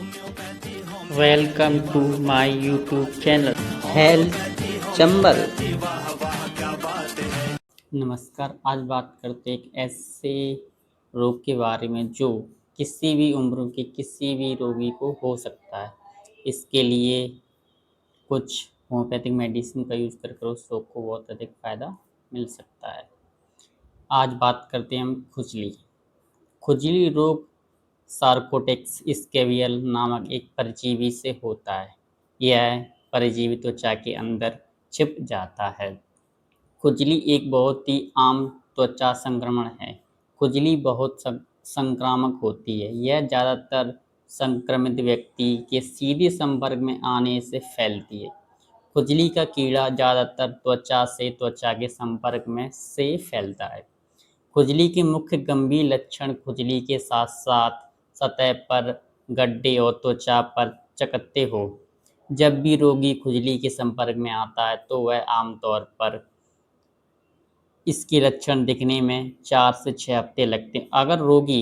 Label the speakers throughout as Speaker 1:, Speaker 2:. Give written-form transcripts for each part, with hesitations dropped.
Speaker 1: Welcome to my YouTube channel
Speaker 2: health Chambal.
Speaker 1: नमस्कार। आज बात करते हैं एक ऐसे रोग के बारे में जो किसी भी उम्र के किसी भी रोगी को हो सकता है। इसके लिए कुछ होम्योपैथिक मेडिसिन का यूज़ कर उस रोग को बहुत अधिक फ़ायदा मिल सकता है। आज बात करते हैं हम खुजली। खुजली रोग सार्कोटेक्स स्केवियल नामक एक परजीवी से होता है। यह परजीवी त्वचा के अंदर छिप जाता है। खुजली एक बहुत ही आम त्वचा संक्रमण है। खुजली बहुत संक्रामक होती है। यह ज़्यादातर संक्रमित व्यक्ति के सीधे संपर्क में आने से फैलती है। खुजली का कीड़ा ज़्यादातर त्वचा से त्वचा के संपर्क में से फैलता है। खुजली के मुख्य गंभीर लक्षण खुजली के साथ साथ सतह पर गड्ढे और त्वचा पर चकत्ते हो। जब भी रोगी खुजली के संपर्क में आता है तो वह आमतौर पर इसके लक्षण दिखने में 4 से 6 हफ्ते लगते हैं। अगर रोगी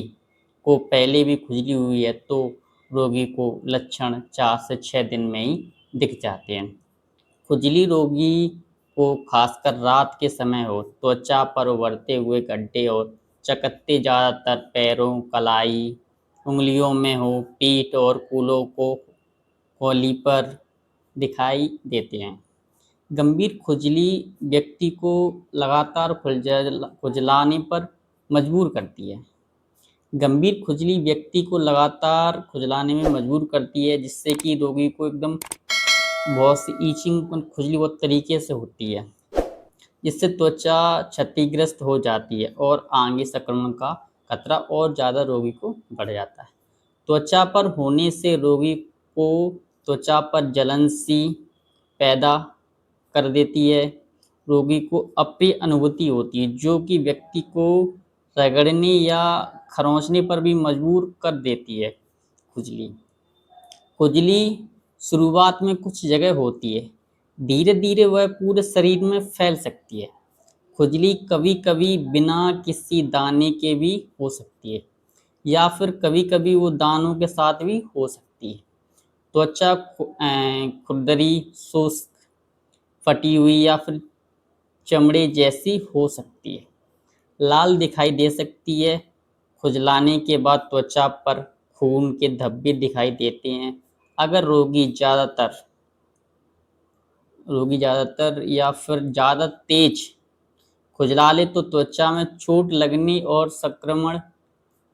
Speaker 1: को पहले भी खुजली हुई है तो रोगी को लक्षण 4 से 6 दिन में ही दिख जाते हैं। खुजली रोगी को खासकर रात के समय हो, त्वचा पर उभरते हुए गड्ढे और चकत्ते ज़्यादातर पैरों, कलाई, उंगलियों में हो, पीठ और कूल्हों को खोली पर दिखाई देते हैं। गंभीर खुजली व्यक्ति को लगातार खुजलाने पर मजबूर करती है। गंभीर खुजली व्यक्ति को लगातार खुजलाने में मजबूर करती है, जिससे कि रोगी को एकदम बहुत सी ईचिंग खुजली बहुत तरीके से होती है, जिससे त्वचा क्षतिग्रस्त हो जाती है और आगे संक्रमण का खतरा और ज़्यादा रोगी को बढ़ जाता है। त्वचा पर होने से रोगी को त्वचा पर जलन सी पैदा कर देती है। रोगी को अप्रिय अनुभूति होती है, जो कि व्यक्ति को रगड़ने या खरोंचने पर भी मजबूर कर देती है। खुजली खुजली शुरुआत में कुछ जगह होती है, धीरे धीरे वह पूरे शरीर में फैल सकती है। खुजली कभी कभी बिना किसी दाने के भी हो सकती है, या फिर कभी कभी वो दानों के साथ भी हो सकती है। त्वचा खुरदरी, शुष्क, फटी हुई या फिर चमड़े जैसी हो सकती है। लाल दिखाई दे सकती है। खुजलाने के बाद त्वचा पर खून के धब्बे दिखाई देते हैं। अगर रोगी ज़्यादातर या फिर ज़्यादा तेज खुजला ले तो त्वचा में चोट लगने और संक्रमण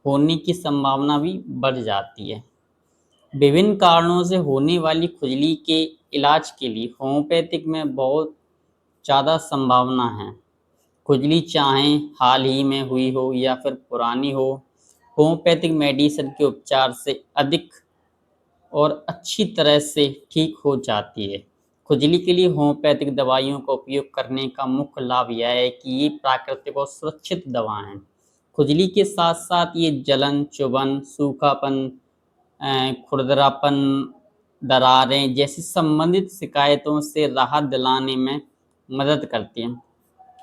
Speaker 1: होने की संभावना भी बढ़ जाती है। विभिन्न कारणों से होने वाली खुजली के इलाज के लिए होम्योपैथिक में बहुत ज़्यादा संभावना है। खुजली चाहे हाल ही में हुई हो या फिर पुरानी हो, होम्योपैथिक मेडिसिन के उपचार से अधिक और अच्छी तरह से ठीक हो जाती है। खुजली के लिए होम्योपैथिक दवाइयों का उपयोग करने का मुख्य लाभ यह है कि ये प्राकृतिक और सुरक्षित दवा हैं। खुजली के साथ साथ ये जलन, चुभन, सूखापन, खुरदरापन, दरारें जैसी संबंधित शिकायतों से राहत दिलाने में मदद करती हैं।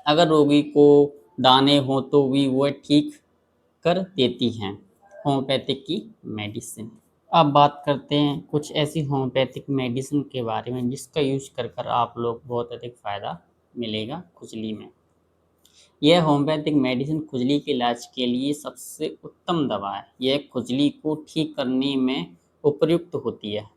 Speaker 1: अगर रोगी को दाने हों तो भी वह ठीक कर देती हैं होम्योपैथिक की मेडिसिन। अब बात करते हैं कुछ ऐसी होम्योपैथिक मेडिसिन के बारे में जिसका यूज कर आप लोग बहुत अधिक फ़ायदा मिलेगा खुजली में। यह होम्योपैथिक मेडिसिन खुजली के इलाज के लिए सबसे उत्तम दवा है। यह खुजली को ठीक करने में उपयुक्त होती है।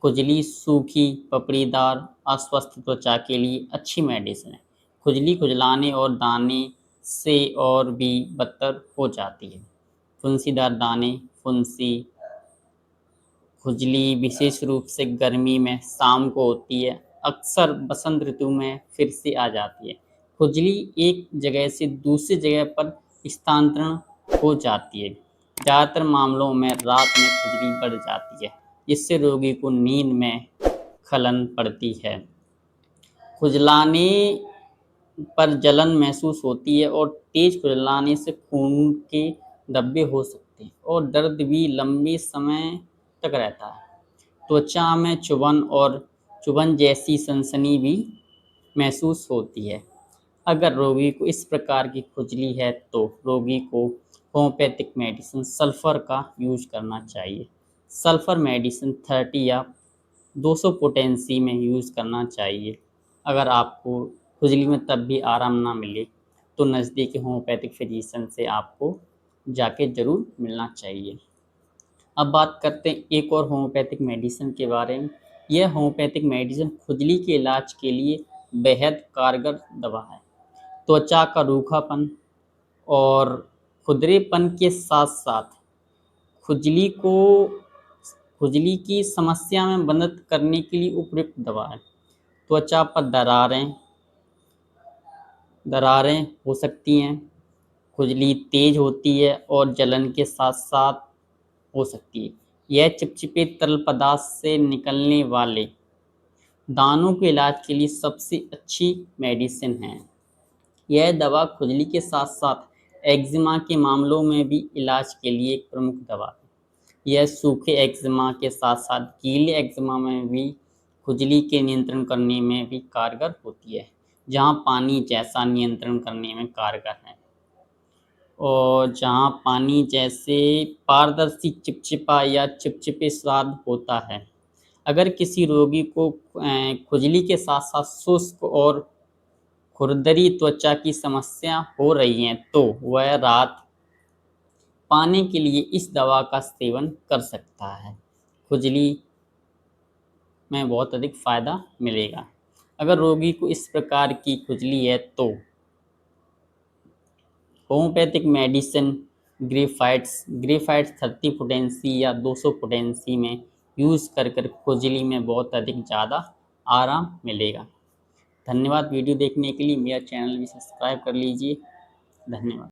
Speaker 1: खुजली, सूखी, पपड़ीदार, अस्वस्थ त्वचा के लिए अच्छी मेडिसिन है। खुजली खुजलाने और दाने से और भी बदतर हो जाती है। फुंसीदार दाने, फुंसी खुजली विशेष रूप से गर्मी में शाम को होती है, अक्सर बसंत ऋतु में फिर से आ जाती है। खुजली एक जगह से दूसरी जगह पर स्थानांतरण हो जाती है। ज़्यादातर मामलों में रात में खुजली बढ़ जाती है, जिससे रोगी को नींद में खलन पड़ती है। खुजलाने पर जलन महसूस होती है और तेज खुजलाने से खून के धब्बे हो सकते हैं और दर्द भी लंबे समय तक रहता है। त्वचा में चुभन जैसी सनसनी भी महसूस होती है। अगर रोगी को इस प्रकार की खुजली है तो रोगी को होम्योपैथिक मेडिसिन सल्फर का यूज करना चाहिए। सल्फ़र मेडिसिन 30 या 200 पोटेंसी में यूज़ करना चाहिए। अगर आपको खुजली में तब भी आराम ना मिले तो नज़दीकी होम्योपैथिक फिजिशियन से आपको जाके ज़रूर मिलना चाहिए। अब बात करते हैं एक और होम्योपैथिक मेडिसिन के बारे में। यह होम्योपैथिक मेडिसिन खुजली के इलाज के लिए बेहद कारगर दवा है। त्वचा का रूखापन और खुरदरेपन के साथ-साथ खुजली को खुजली की समस्या में मदद करने के लिए उपयुक्त दवा है। त्वचा पर दरारें हो सकती हैं, खुजली तेज़ होती है और जलन के साथ-साथ हो सकती है। यह चिपचिपे तरल पदार्थ से निकलने वाले दानों के इलाज के लिए सबसे अच्छी मेडिसिन है। यह दवा खुजली के साथ-साथ एक्जिमा के मामलों में भी इलाज के लिए एक प्रमुख दवा है। यह सूखे एक्जिमा के साथ-साथ गीले एक्जिमा में भी खुजली के नियंत्रण करने में भी कारगर होती है, जहाँ पानी जैसा नियंत्रण करने में कारगर है। और जहाँ पानी जैसे पारदर्शी चिपचिपा या चिपचिपे स्वाद होता है। अगर किसी रोगी को खुजली के साथ-साथ शुष्क और खुरदरी त्वचा की समस्या हो रही है तो वह राहत पाने के लिए इस दवा का सेवन कर सकता है। खुजली में बहुत अधिक फ़ायदा मिलेगा। अगर रोगी को इस प्रकार की खुजली है तो होम्योपैथिक मेडिसिन ग्रेफाइट्स 30 पोटेंसी या 200 पोटेंसी में यूज़ कर खुजली में बहुत अधिक ज़्यादा आराम मिलेगा। धन्यवाद वीडियो देखने के लिए। मेरा चैनल भी सब्सक्राइब कर लीजिए। धन्यवाद।